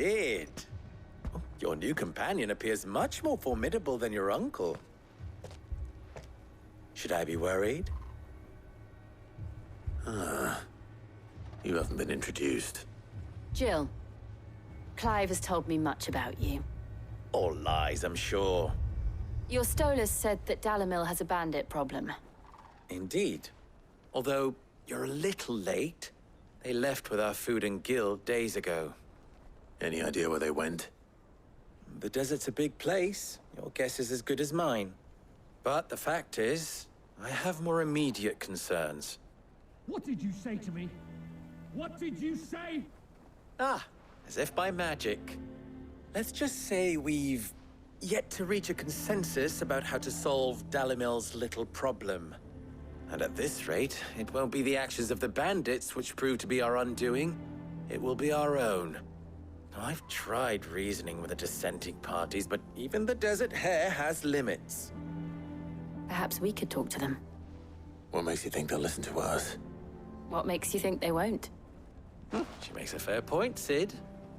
Sid. Oh, your new companion appears much more formidable than your uncle. Should I be worried? You haven't been introduced. Jill, Clive has told me much about you. All lies, I'm sure. Your Stolas said that Dalamil has a bandit problem. Indeed. Although, you're a little late. They left with our food and guild days ago. Any idea where they went? The desert's a big place. Your guess is as good as mine. But the fact is, I have more immediate concerns. What did you say to me? What did you say? Ah, as if by magic. Let's just say we've yet to reach a consensus about how to solve Dalamil's little problem. And at this rate, it won't be the actions of the bandits which prove to be our undoing. It will be our own. I've tried reasoning with the dissenting parties, but even the Desert Hare has limits. Perhaps we could talk to them. What makes you think they'll listen to us? What makes you think they won't? She makes a fair point, Sid.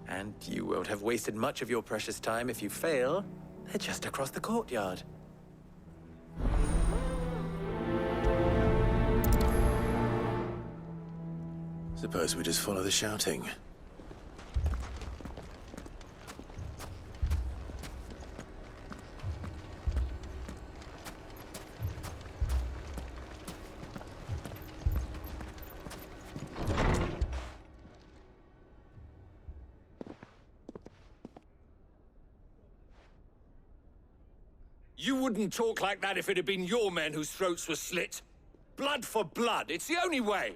And you won't have wasted much of your precious time if you fail. They're just across the courtyard. Suppose we just follow the shouting. You wouldn't talk like that if it had been your men whose throats were slit. Blood for blood, it's the only way.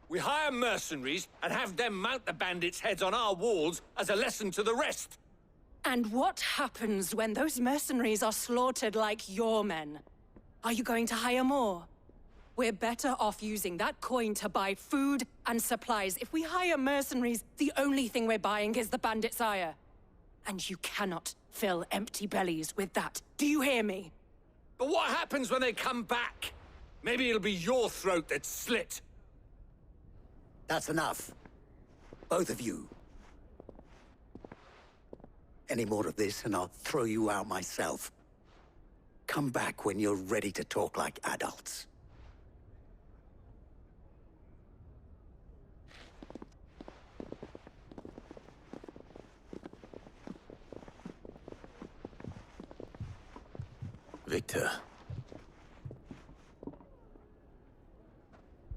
We hire mercenaries and have them mount the bandits' heads on our walls as a lesson to the rest. And what happens when those mercenaries are slaughtered like your men? Are you going to hire more? We're better off using that coin to buy food and supplies. If we hire mercenaries, the only thing we're buying is the bandits' ire. And you cannot fill empty bellies with that. Do you hear me? But what happens when they come back? Maybe it'll be your throat that's slit. That's enough. Both of you. Any more of this and I'll throw you out myself. Come back when you're ready to talk like adults. Victor.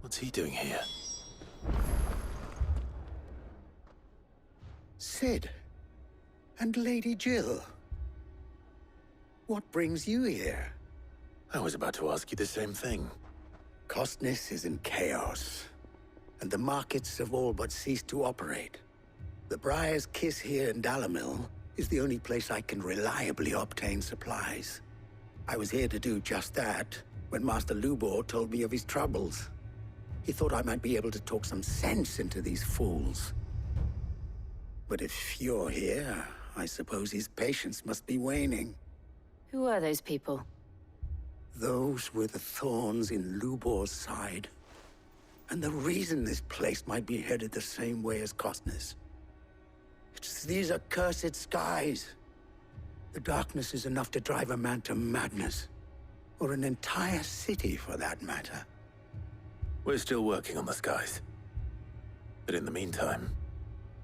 What's he doing here? Sid. And Lady Jill. What brings you here? I was about to ask you the same thing. Costness is in chaos, and the markets have all but ceased to operate. The Briar's Kiss here in Dalamil is the only place I can reliably obtain supplies. I was here to do just that when Master Lubor told me of his troubles. He thought I might be able to talk some sense into these fools. But if you're here, I suppose his patience must be waning. Who are those people? Those were the thorns in Lubor's side. And the reason this place might be headed the same way as Costness. It's these accursed skies. The darkness is enough to drive a man to madness. Or an entire city, for that matter. We're still working on the skies. But in the meantime,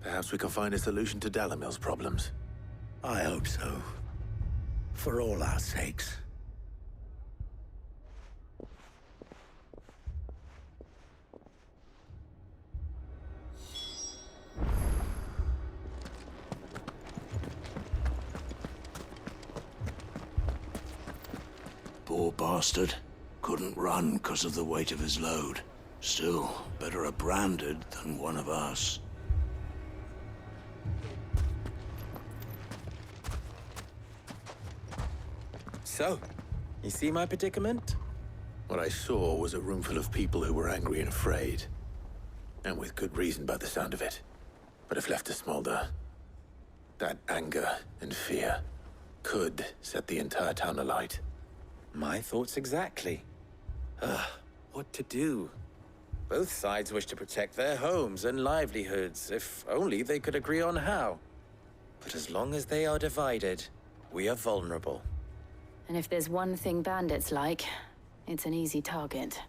perhaps we can find a solution to Dalamil's problems. I hope so. For all our sakes. Poor bastard. Couldn't run because of the weight of his load. Still, better a branded than one of us. So, you see my predicament? What I saw was a room full of people who were angry and afraid. And with good reason by the sound of it. But if left to smolder, that anger and fear could set the entire town alight. My thoughts exactly. What to do? Both sides wish to protect their homes and livelihoods, if only they could agree on how. But as long as they are divided, we are vulnerable. And if there's one thing bandits like, it's an easy target.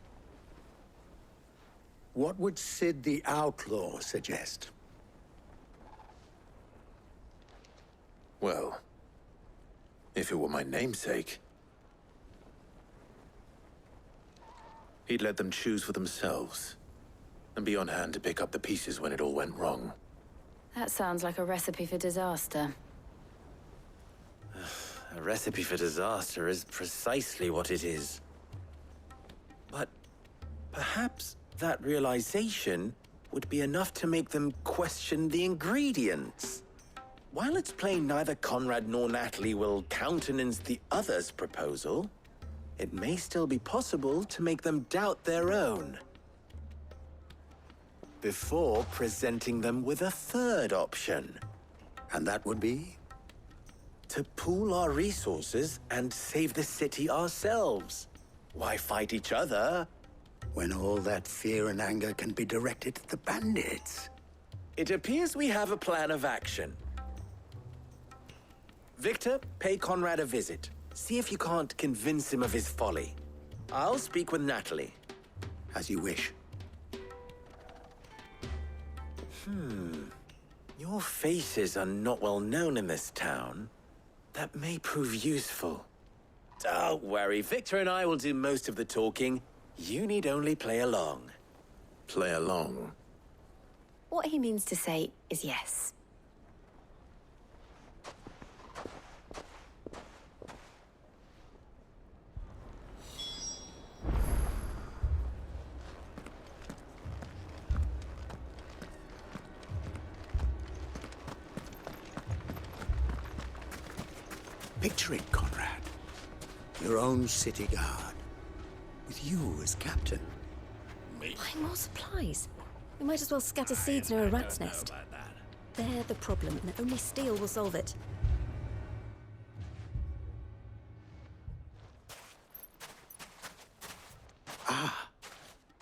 What would Sid the Outlaw suggest? Well, if it were my namesake, he'd let them choose for themselves, and be on hand to pick up the pieces when it all went wrong. That sounds like a recipe for disaster. A recipe for disaster is precisely what it is. But perhaps that realization would be enough to make them question the ingredients. While it's plain neither Conrad nor Natalie will countenance the other's proposal, it may still be possible to make them doubt their own. Before presenting them with a third option. And that would be? To pool our resources and save the city ourselves. Why fight each other? When all that fear and anger can be directed at the bandits. It appears we have a plan of action. Victor, pay Conrad a visit. See if you can't convince him of his folly. I'll speak with Natalie. As you wish. Your faces are not well known in this town. That may prove useful. Don't worry, Victor and I will do most of the talking. You need only play along. Play along. What he means to say is yes. Picture it, Conrad. Your own city guard. With you as captain. Me? Buy more supplies. We might as well scatter seeds near a rat's nest. They're the problem, and only steel will solve it.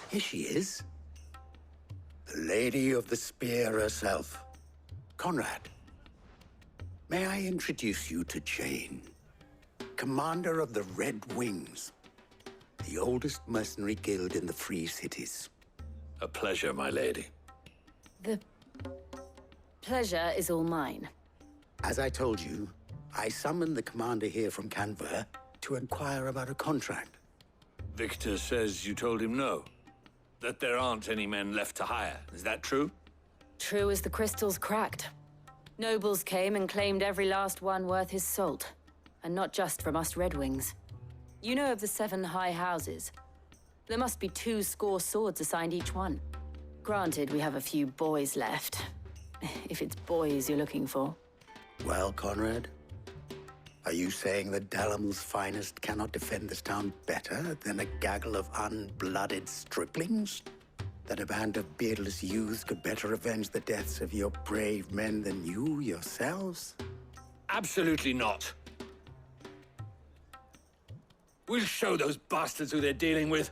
Here she is. The Lady of the Spear herself. Conrad. May I introduce you to Jane, commander of the Red Wings, the oldest mercenary guild in the Free Cities. A pleasure, my lady. The pleasure is all mine. As I told you, I summoned the commander here from Canver to inquire about a contract. Victor says you told him no. That there aren't any men left to hire. Is that true? True as the crystals cracked. Nobles came and claimed every last one worth his salt. And not just from us Red Wings. You know of the 7 high houses. There must be 2 swords assigned each one. Granted, we have a few boys left. If it's boys you're looking for. Well, Conrad, are you saying that Dalamil's finest cannot defend this town better than a gaggle of unblooded striplings? That a band of beardless youths could better avenge the deaths of your brave men than you yourselves? Absolutely not. We'll show those bastards who they're dealing with.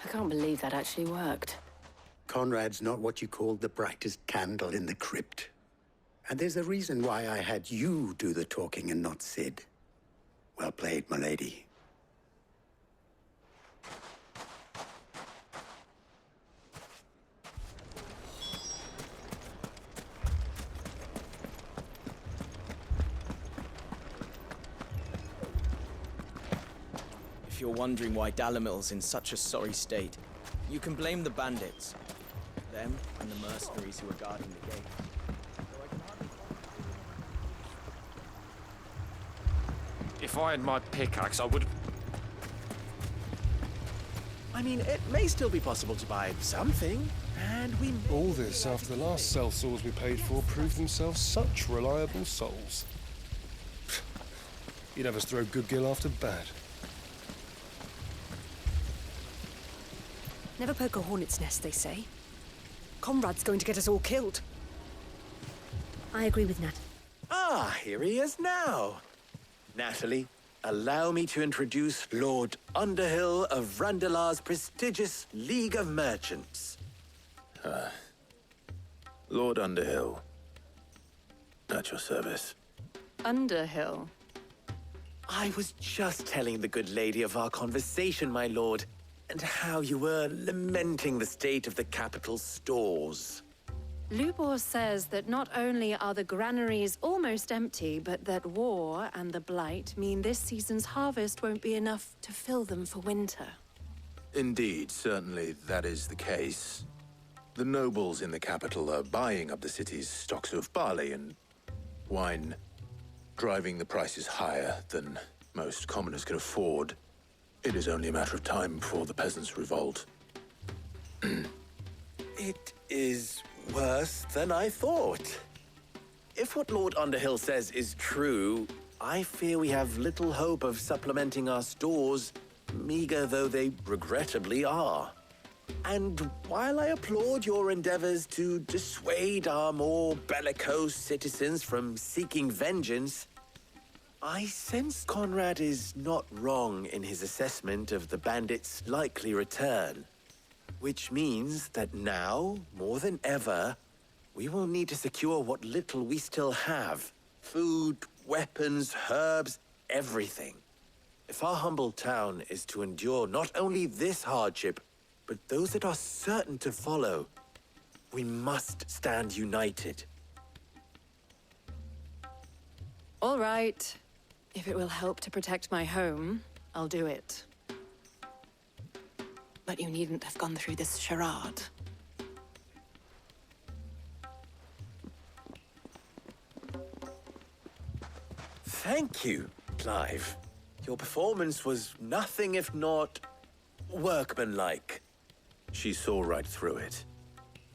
I can't believe that actually worked. Conrad's not what you called the brightest candle in the crypt. And there's a reason why I had you do the talking and not Sid. Well played, my lady. If you're wondering why Dalamil's in such a sorry state, you can blame the bandits. Them and the mercenaries who are guarding the gate. If I had my pickaxe, I would... I mean, it may still be possible to buy something, and we... All this after the last sellswords we paid for proved themselves such reliable souls. You'd have us throw good gil after bad. Never poke a hornet's nest, they say. Conrad's going to get us all killed. I agree with Nat. Ah, here he is now. Natalie, allow me to introduce Lord Underhill of Randalar's prestigious League of Merchants. Lord Underhill. At your service. Underhill. I was just telling the good lady of our conversation, my lord, and how you were lamenting the state of the capital's stores. Lubor says that not only are the granaries almost empty, but that war and the Blight mean this season's harvest won't be enough to fill them for winter. Indeed, certainly that is the case. The nobles in the capital are buying up the city's stocks of barley and wine, driving the prices higher than most commoners can afford. It is only a matter of time before the peasants revolt. It is worse than I thought. If what Lord Underhill says is true, I fear we have little hope of supplementing our stores, meager though they regrettably are. And while I applaud your endeavors to dissuade our more bellicose citizens from seeking vengeance, I sense Conrad is not wrong in his assessment of the bandits' likely return. Which means that now, more than ever, we will need to secure what little we still have. Food, weapons, herbs, everything. If our humble town is to endure not only this hardship, but those that are certain to follow, we must stand united. All right. If it will help to protect my home, I'll do it. But you needn't have gone through this charade. Thank you, Clive. Your performance was nothing if not workmanlike. She saw right through it.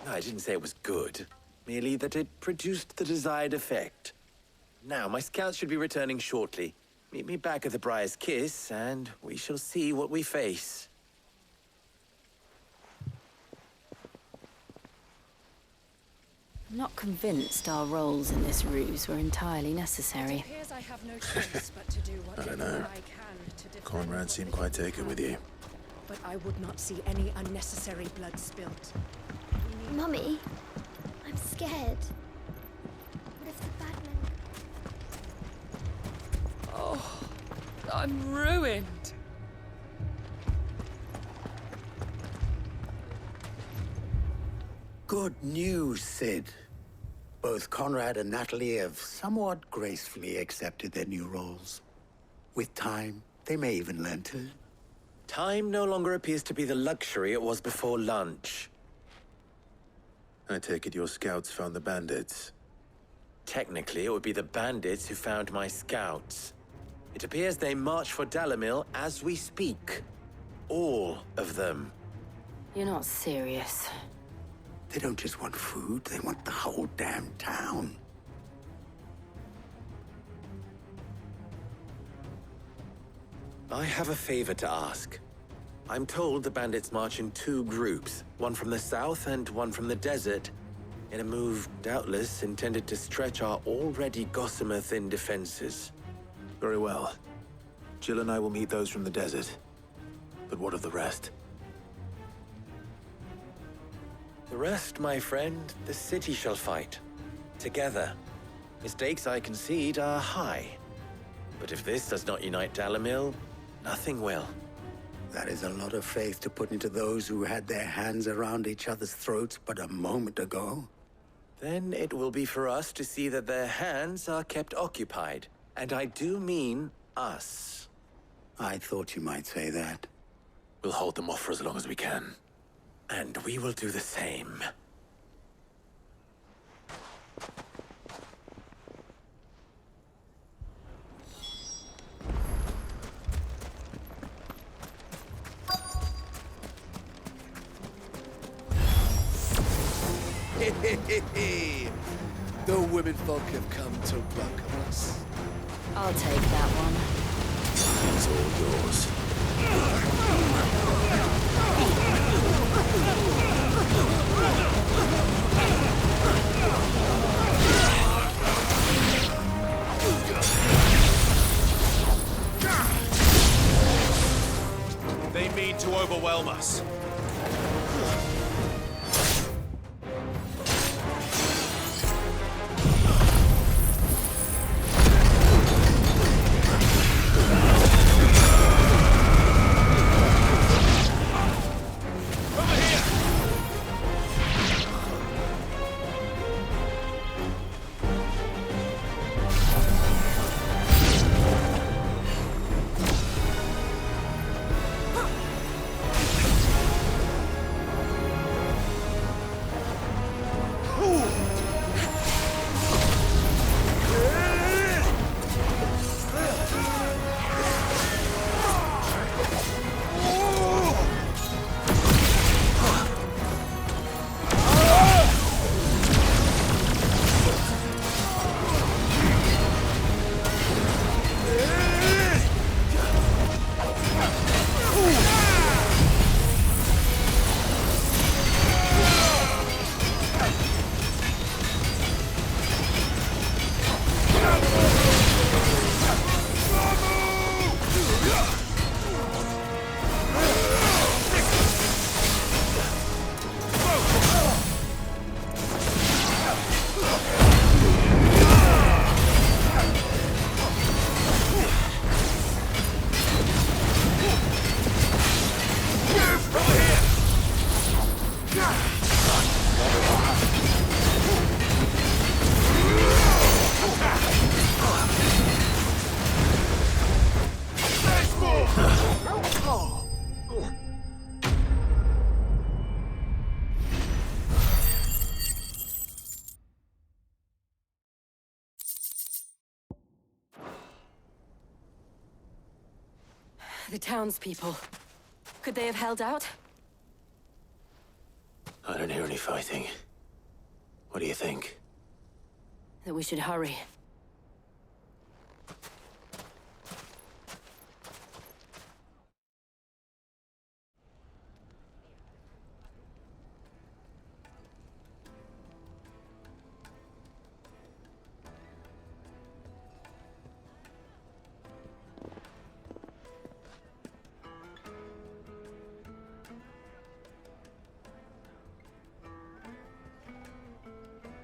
I didn't say it was good, merely that it produced the desired effect. Now, my scouts should be returning shortly. Meet me back at the Briar's Kiss, and we shall see what we face. I'm not convinced our roles in this ruse were entirely necessary. It appears I have no choice but to do what I don't little know. I can to defend Conrad seemed quite taken with you. But I would not see any unnecessary blood spilt. Mummy, I'm scared. What if the bad men... Oh, I'm ruined. Good news, Sid. Both Conrad and Natalie have somewhat gracefully accepted their new roles. With time, they may even learn to. Time no longer appears to be the luxury it was before lunch. I take it your scouts found the bandits. Technically, it would be the bandits who found my scouts. It appears they march for Dalimil as we speak. All of them. You're not serious. They don't just want food, they want the whole damn town. I have a favor to ask. I'm told the bandits march in two groups, one from the south and one from the desert, in a move doubtless intended to stretch our already gossamer-thin defenses. Very well. Jill and I will meet those from the desert. But what of the rest? The rest, my friend, the city shall fight. Together. Mistakes, I concede, are high. But if this does not unite Dalimil, nothing will. That is a lot of faith to put into those who had their hands around each other's throats but a moment ago. Then it will be for us to see that their hands are kept occupied. And I do mean us. I thought you might say that. We'll hold them off for as long as we can. And we will do the same. The womenfolk have come to welcome us. I'll take that one. It's all yours. They mean to overwhelm us. The townspeople. Could they have held out? I don't hear any fighting. What do you think? That we should hurry.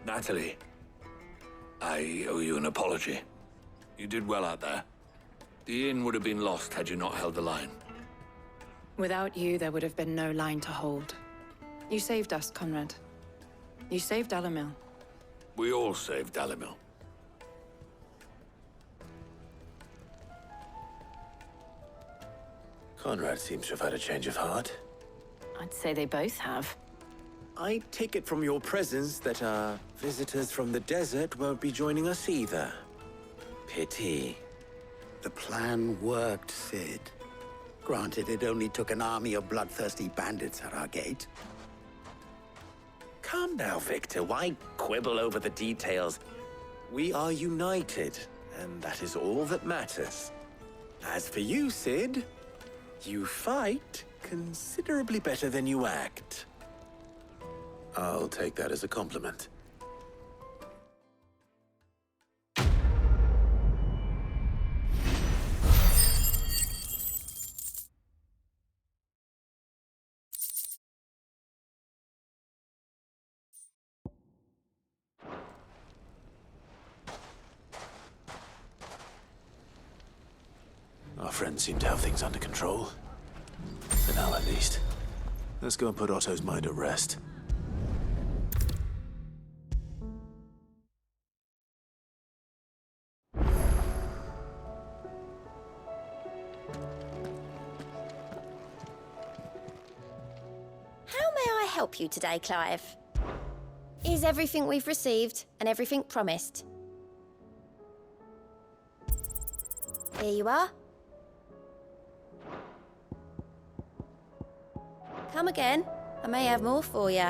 Natalie, I owe you an apology. You did well out there. The inn would have been lost had you not held the line. Without you, there would have been no line to hold. You saved us, Conrad. You saved Dalimil. We all saved Dalimil. Conrad seems to have had a change of heart. I'd say they both have. I take it from your presence that our visitors from the desert won't be joining us either. Pity. The plan worked, Sid. Granted, it only took an army of bloodthirsty bandits at our gate. Calm now, Victor. Why quibble over the details? We are united, and that is all that matters. As for you, Sid, you fight considerably better than you act. I'll take that as a compliment. Our friends seem to have things under control. For now, at least. Let's go and put Otto's mind at rest. How may I help you today, Clive? Is everything we've received and everything promised? Here you are. Come again. I may have more for you.